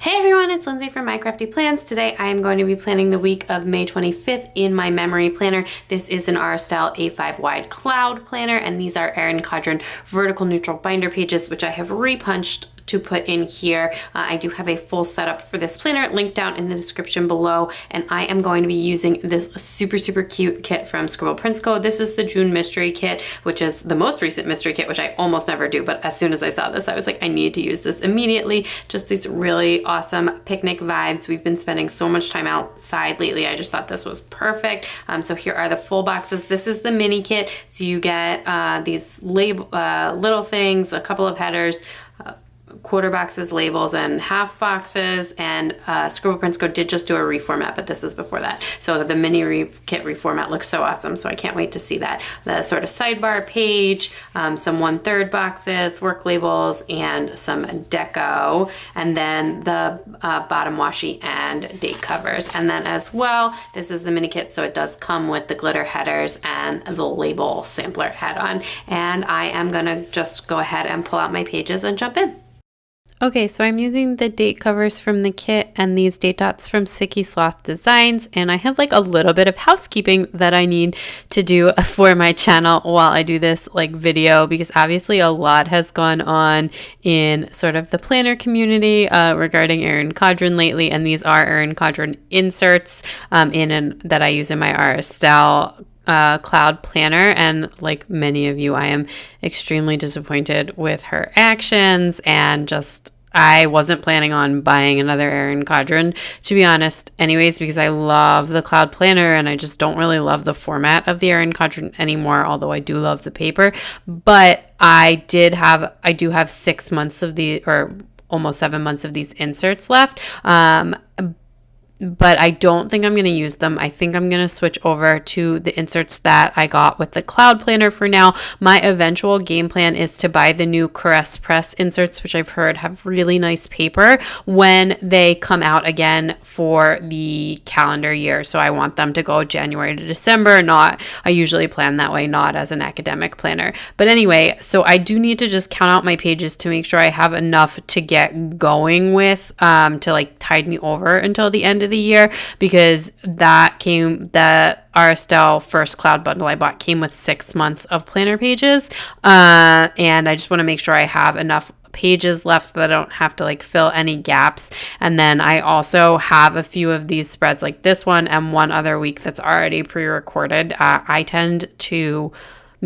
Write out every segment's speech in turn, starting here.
Hey everyone, it's Lindsay from My Crafty Plans. Today I am going to be planning the week of May 25th in my memory planner. This is an Aura Estelle A5 wide cloud planner, and these are Erin Condren vertical neutral binder pages, which I have repunched to put in here. I do have a full setup for this planner linked down in the description below, and I am going to be using this super cute kit from Scribble Prints Co. This is the June mystery kit, which is the most recent mystery kit, which I almost never do, but as soon as I saw this, I was like, I need to use this immediately. Just these really awesome picnic vibes. We've been spending so much time outside lately. I just thought this was perfect. So here are the full boxes. This is the mini kit. So you get these little things, a couple of headers, quarter boxes, labels, and half boxes, and Scribble Prints Co did just do a reformat, but this is before that. So the mini kit reformat looks so awesome, so I can't wait to see that. The sort of sidebar page, some 1/3 boxes, work labels, and some deco, and then the bottom washi and date covers. And then as well, this is the mini kit, so it does come with the glitter headers and the label sampler add-on. And I am gonna just go ahead and pull out my pages and jump in. Okay, so I'm using the date covers from the kit and these date dots from Sicky Sloth Designs, and I have like a little bit of housekeeping that I need to do for my channel while I do this video, because obviously a lot has gone on in sort of the planner community regarding Erin Condren lately, and these are Erin Condren inserts that I use in my Aura Estelle cloud planner, and like many of you, I am extremely disappointed with her actions, and just I wasn't planning on buying another Erin Condren, to be honest, anyways, because I love the cloud planner and I just don't really love the format of the Erin Condren anymore, although I do love the paper. But I do have 6 months of or almost 7 months of these inserts left. But I don't think I'm going to use them. I think I'm going to switch over to the inserts that I got with the cloud planner for now. My eventual game plan is to buy the new Caress Press inserts, which I've heard have really nice paper, when they come out again for the calendar year. So I want them to go January to December, I usually plan that way, not as an academic planner. But anyway, so I do need to just count out my pages to make sure I have enough to get going with, to tide me over until the end of the year, because the Aura Estelle first cloud bundle I bought came with 6 months of planner pages, and I just want to make sure I have enough pages left so that I don't have to fill any gaps. And then I also have a few of these spreads like this one and one other week that's already pre-recorded. I tend to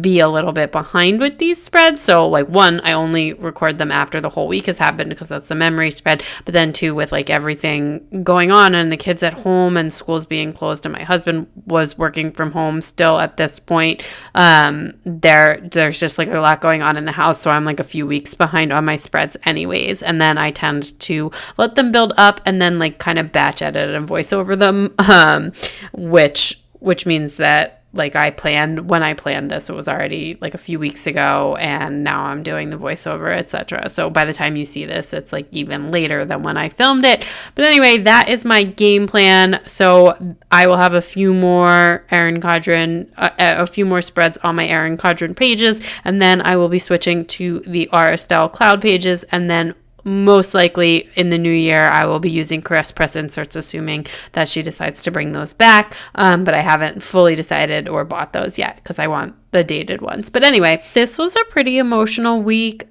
be a little bit behind with these spreads. So one, I only record them after the whole week has happened because that's a memory spread. But then two, with everything going on and the kids at home and schools being closed and my husband was working from home still at this point, there's just a lot going on in the house. So I'm a few weeks behind on my spreads anyways. And then I tend to let them build up and then kind of batch edit and voice over them, which means that when I planned this, it was already a few weeks ago, and now I'm doing the voiceover, etc. So by the time you see this, it's even later than when I filmed it. But anyway, that is my game plan. So I will have a few more Erin Condren, a few more spreads on my Erin Condren pages, and then I will be switching to the Aura Estelle cloud pages, and then most likely in the new year, I will be using Caress Press inserts, assuming that she decides to bring those back. But I haven't fully decided or bought those yet because I want the dated ones. But anyway, this was a pretty emotional week.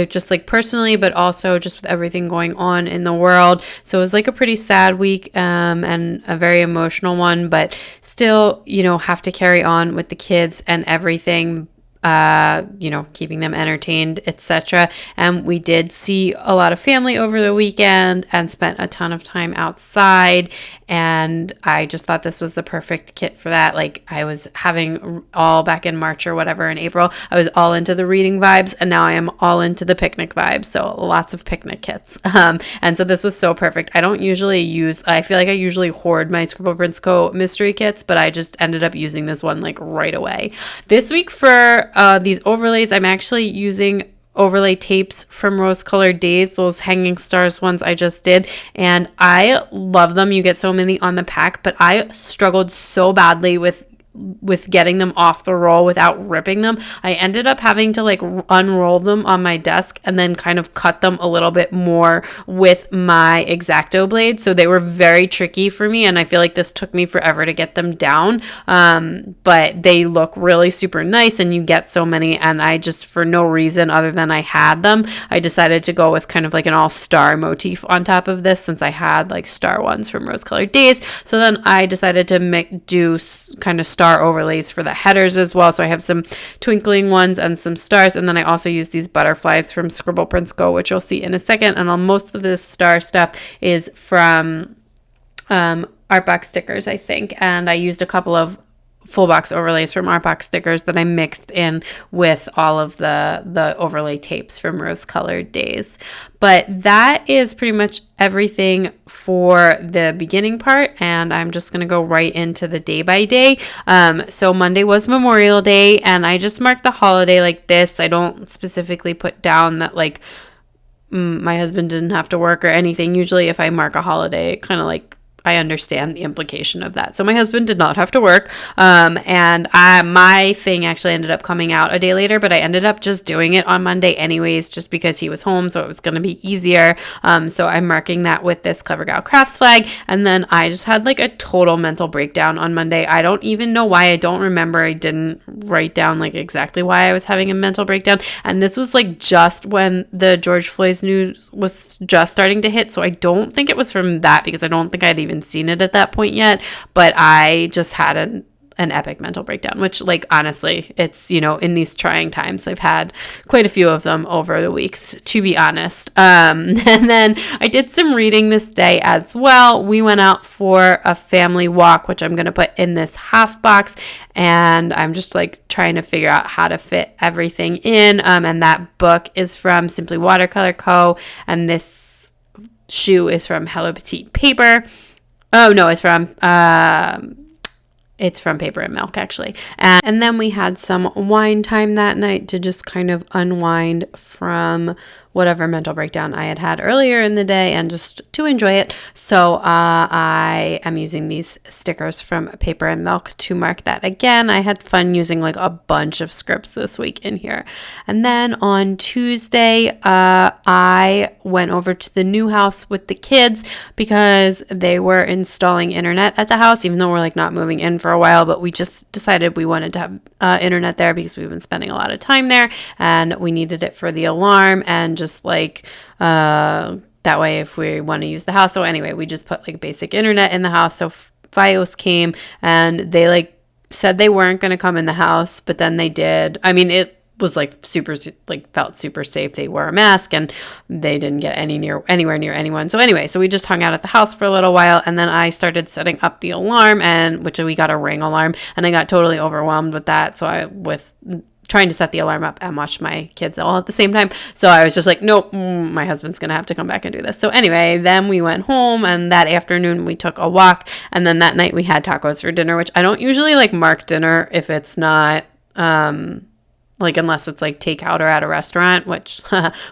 Just personally, but also just with everything going on in the world. So it was a pretty sad week, and a very emotional one, but still, have to carry on with the kids and everything. Keeping them entertained, etc. And we did see a lot of family over the weekend and spent a ton of time outside, and I just thought this was the perfect kit for that. I was having all back in March or whatever, in April, I was all into the reading vibes, and now I am all into the picnic vibes, so lots of picnic kits. And so this was so perfect. I feel like I usually hoard my Scribble Prints Co mystery kits, but I just ended up using this one right away. This week for these overlays, I'm actually using overlay tapes from Rose Colored Days, those hanging stars ones I just did, and I love them. You get so many on the pack, but I struggled so badly with with getting them off the roll without ripping them. I ended up having to like unroll them on my desk and then kind of cut them a little bit more with my X-Acto blade. So they were very tricky for me, and I feel like this took me forever to get them down. But they look really super nice, and you get so many, and I just, for no reason other than I had them, I decided to go with kind of like an all-star motif on top of this, since I had like star ones from Rose Colored Days. So then I decided to do kind of star overlays for the headers as well. So I have some twinkling ones and some stars, and then I also use these butterflies from Scribble Prints Co, which you'll see in a second. And most of this star stuff is from Artbox stickers, I think, and I used a couple of full box overlays from Artbox stickers that I mixed in with all of the overlay tapes from Rose Colored Days. But that is pretty much everything for the beginning part, and I'm just going to go right into the day by day. So Monday was Memorial Day, and I just marked the holiday like this. I don't specifically put down that like my husband didn't have to work or anything. Usually if I mark a holiday, it kind of like I understand the implication of that. So my husband did not have to work. And my thing actually ended up coming out a day later, but I ended up just doing it on Monday anyways, just because he was home. So it was going to be easier. So I'm marking that with this Clever Gal Crafts flag. And then I just had like a total mental breakdown on Monday. I don't even know why. I don't remember. I didn't write down like exactly why I was having a mental breakdown. And this was like just when the George Floyd's news was just starting to hit. So I don't think it was from that, because I don't think I'd even seen it at that point yet, but I just had an epic mental breakdown, which like honestly, it's, you know, in these trying times, I've had quite a few of them over the weeks, to be honest. And then I did some reading this day as well. We went out for a family walk, which I'm going to put in this half box, and I'm just like trying to figure out how to fit everything in. And that book is from Simply Watercolor Co. And this shoe is from Hello Petite Paper. Oh, no, it's from Paper and Milk, actually. And then we had some wine time that night to just kind of unwind from whatever mental breakdown I had earlier in the day and just to enjoy it. So I am using these stickers from Paper and Milk to mark that again. I had fun using like a bunch of scripts this week in here. And then on Tuesday, I went over to the new house with the kids because they were installing internet at the house, even though we're like not moving in for a while, but we just decided we wanted to have internet there because we've been spending a lot of time there and we needed it for the alarm and just like that way if we want to use the house. So anyway, we just put like basic internet in the house. So Fios came and they like said they weren't going to come in the house, but then they did. I mean, it was like super, like felt super safe. They wore a mask and they didn't get anywhere near anyone. So anyway, so we just hung out at the house for a little while, and then I started setting up the alarm, and which we got a Ring alarm, and I got totally overwhelmed with that. So with trying to set the alarm up and watch my kids all at the same time. So I was just like, nope, my husband's going to have to come back and do this. So anyway, then we went home, and that afternoon we took a walk, and then that night we had tacos for dinner, which I don't usually like mark dinner if it's not like unless it's like takeout or at a restaurant, which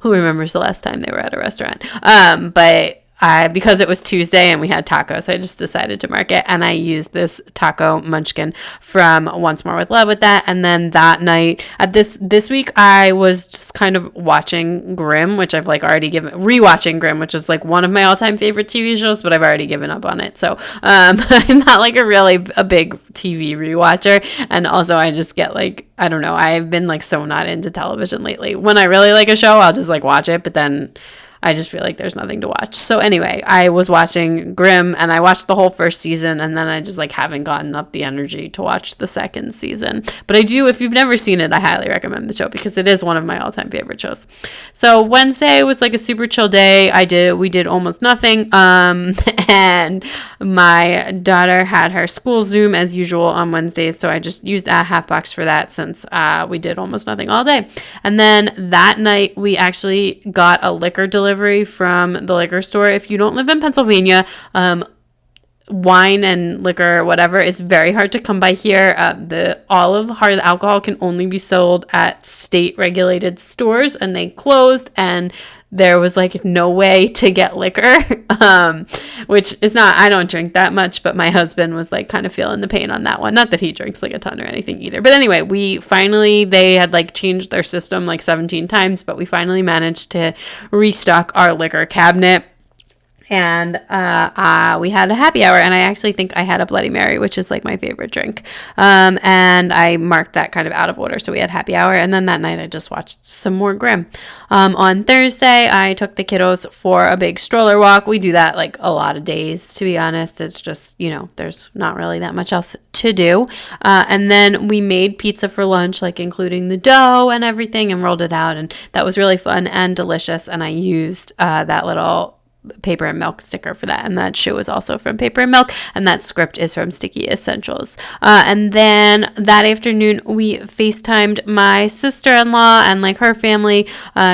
who remembers the last time they were at a restaurant? But because it was Tuesday and we had tacos, I just decided to mark it, and I used this taco munchkin from Once More with Love with that. And then that night, this week, I was just kind of watching Grimm, which I've like already rewatching Grimm, which is like one of my all-time favorite TV shows, but I've already given up on it. So I'm not like a big TV rewatcher, and also I just get like, I don't know, I've been like so not into television lately. When I really like a show, I'll just like watch it, but then I just feel like there's nothing to watch. So anyway, I was watching Grimm, and I watched the whole first season, and then I just like haven't gotten up the energy to watch the second season. But I do, if you've never seen it, I highly recommend the show because it is one of my all-time favorite shows. So Wednesday was like a super chill day. We did almost nothing. And my daughter had her school Zoom as usual on Wednesdays, so I just used a half box for that since we did almost nothing all day. And then that night we actually got a liquor delivery from the liquor store. If you don't live in Pennsylvania, wine and liquor, whatever, is very hard to come by here. All of hard alcohol can only be sold at state regulated stores, and they closed, and there was like no way to get liquor, which is not, I don't drink that much, but my husband was like kind of feeling the pain on that one. Not that he drinks like a ton or anything either. But anyway, they had like changed their system like 17 times, but we finally managed to restock our liquor cabinet. And we had a happy hour, and I actually think I had a Bloody Mary, which is like my favorite drink. And I marked that kind of out of order. So we had happy hour, and then that night I just watched some more Grimm. On Thursday, I took the kiddos for a big stroller walk. We do that like a lot of days, to be honest. It's just, there's not really that much else to do. And then we made pizza for lunch, like including the dough and everything, and rolled it out. And that was really fun and delicious. And I used that little Paper and Milk sticker for that, and that shoe is also from Paper and Milk, and that script is from Sticky Essentials. And then that afternoon we FaceTimed my sister-in-law and like her family.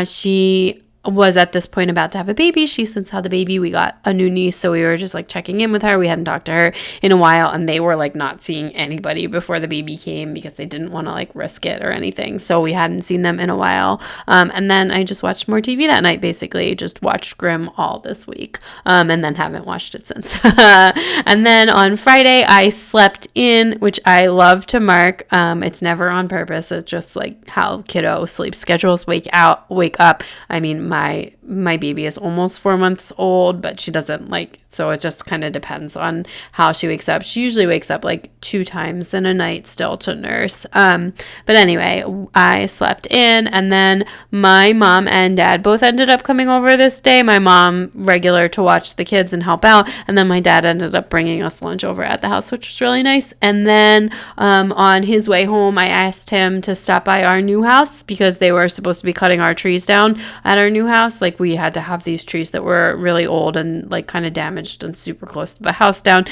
She was at this point about to have a baby. She since had the baby. We got a new niece, so we were just like checking in with her. We hadn't talked to her in a while, and they were like not seeing anybody before the baby came because they didn't want to like risk it or anything. So we hadn't seen them in a while. And then I just watched more TV that night, basically just watched Grimm all this week, and then haven't watched it since. And then on Friday I slept in, which I love to mark. It's never on purpose. It's just like how kiddo sleep schedules wake up. I mean, my baby is almost 4 months old, but she doesn't so it just kind of depends on how she wakes up. She usually wakes up like 2 times in a night still to nurse. But anyway, I slept in, and then my mom and dad both ended up coming over this day. My mom regular to watch the kids and help out, and then my dad ended up bringing us lunch over at the house, which was really nice. And then on his way home, I asked him to stop by our new house because they were supposed to be cutting our trees down at our new house. Like, we had to have these trees that were really old and like kind of damaged and super close to the house down.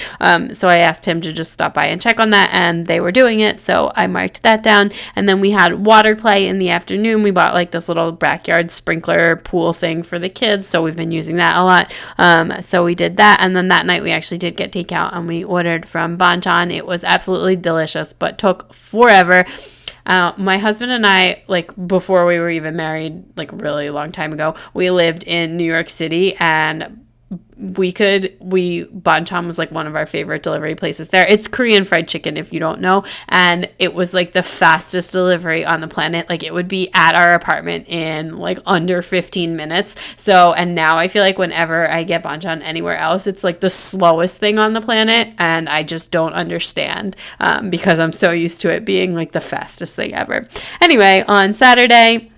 So I asked him to just stop by and check on that, and they were doing it. So I marked that down. And then we had water play in the afternoon. We bought like this little backyard sprinkler pool thing for the kids. So we've been using that a lot. So we did that. And then that night we actually did get takeout, and we ordered from Bonchon. It was absolutely delicious, but took forever. My husband and I, like before we were even married, like really long time ago, we lived in New York City, and Bonchon was like one of our favorite delivery places there. It's Korean fried chicken, if you don't know, and it was like the fastest delivery on the planet. Like, it would be at our apartment in like under 15 minutes. So, and now I feel like whenever I get Bonchon anywhere else, it's like the slowest thing on the planet, and I just don't understand because I'm so used to it being like the fastest thing ever. Anyway, on Saturday,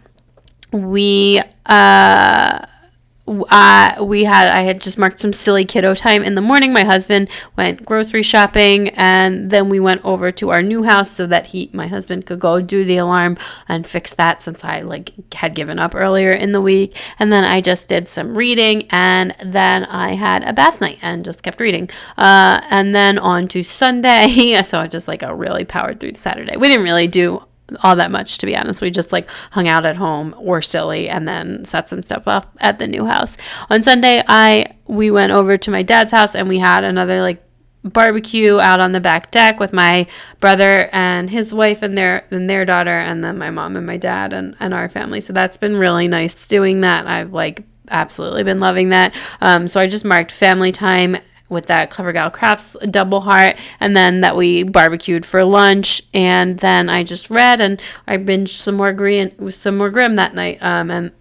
I had just marked some silly kiddo time in the morning. My husband went grocery shopping, and then we went over to our new house so that my husband could go do the alarm and fix that, since I had given up earlier in the week. And then I just did some reading, and then I had a bath night and just kept reading. And then on to Sunday, so I just really powered through Saturday. We didn't really do all that much, to be honest. We just hung out at home or silly, and then set some stuff up at the new house. On Sunday, we went over to my dad's house, and we had another barbecue out on the back deck with my brother and his wife and their daughter, and then my mom and my dad and our family. So that's been really nice doing that. I've absolutely been loving that. So I just marked family time with that Clever Gal Crafts double heart, and then that we barbecued for lunch, and then I just read, and I binged some more Grimm that night. And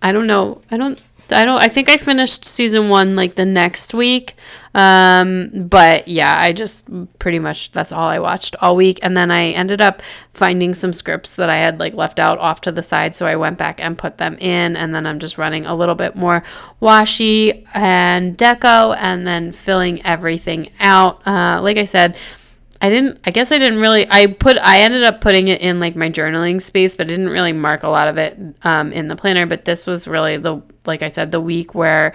I think I finished season 1 the next week. But yeah, I just pretty much, that's all I watched all week. And then I ended up finding some scripts that I had left out off to the side. So I went back and put them in, and then I'm just running a little bit more washi and deco, and then filling everything out. Like I said, I ended up putting it in my journaling space, but I didn't really mark a lot of it in the planner. But this was really the week where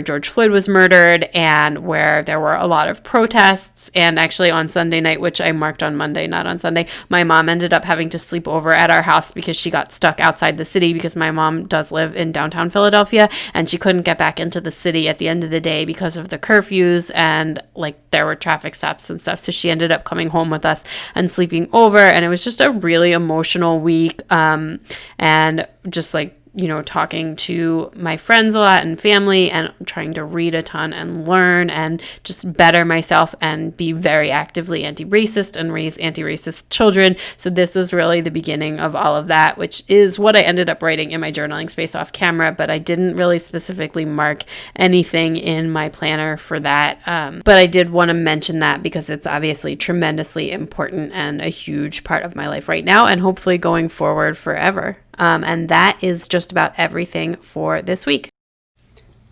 George Floyd was murdered, and where there were a lot of protests. And actually on Sunday night, which I marked on Monday, not on Sunday, my mom ended up having to sleep over at our house because she got stuck outside the city, because my mom does live in downtown Philadelphia, and she couldn't get back into the city at the end of the day because of the curfews, and there were traffic stops and stuff. So she ended up coming home with us and sleeping over, and it was just a really emotional week. And just you know, talking to my friends a lot and family, and trying to read a ton and learn and just better myself and be very actively anti-racist and raise anti-racist children. So this is really the beginning of all of that, which is what I ended up writing in my journaling space off camera, but I didn't really specifically mark anything in my planner for that. But I did want to mention that because it's obviously tremendously important and a huge part of my life right now, and hopefully going forward forever. And that is just about everything for this week.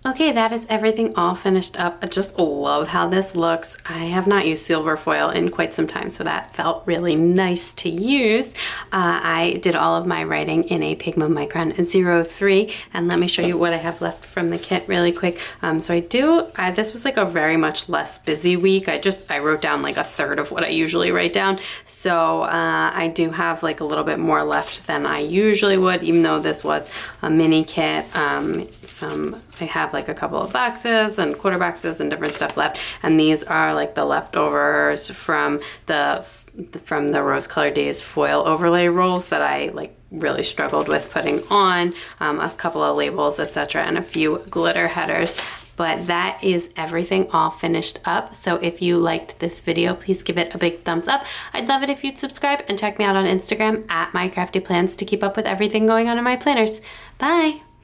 Okay, that is everything all finished up. I just love how this looks. I have not used silver foil in quite some time, so that felt really nice to use. I did all of my writing in a Pigma Micron 03, and let me show you what I have left from the kit really quick. This was like a very much less busy week. I wrote down like a third of what I usually write down, so I do have like a little bit more left than I usually would, even though this was a mini kit. I have like a couple of boxes and quarter boxes and different stuff left, and these are like the leftovers from the Rose Colored Days foil overlay rolls that I like really struggled with putting on, a couple of labels, etc., and a few glitter headers. But that is everything all finished up. So if you liked this video, please give it a big thumbs up. I'd love it if you'd subscribe and check me out on Instagram at mycraftyplans to keep up with everything going on in my planners. Bye!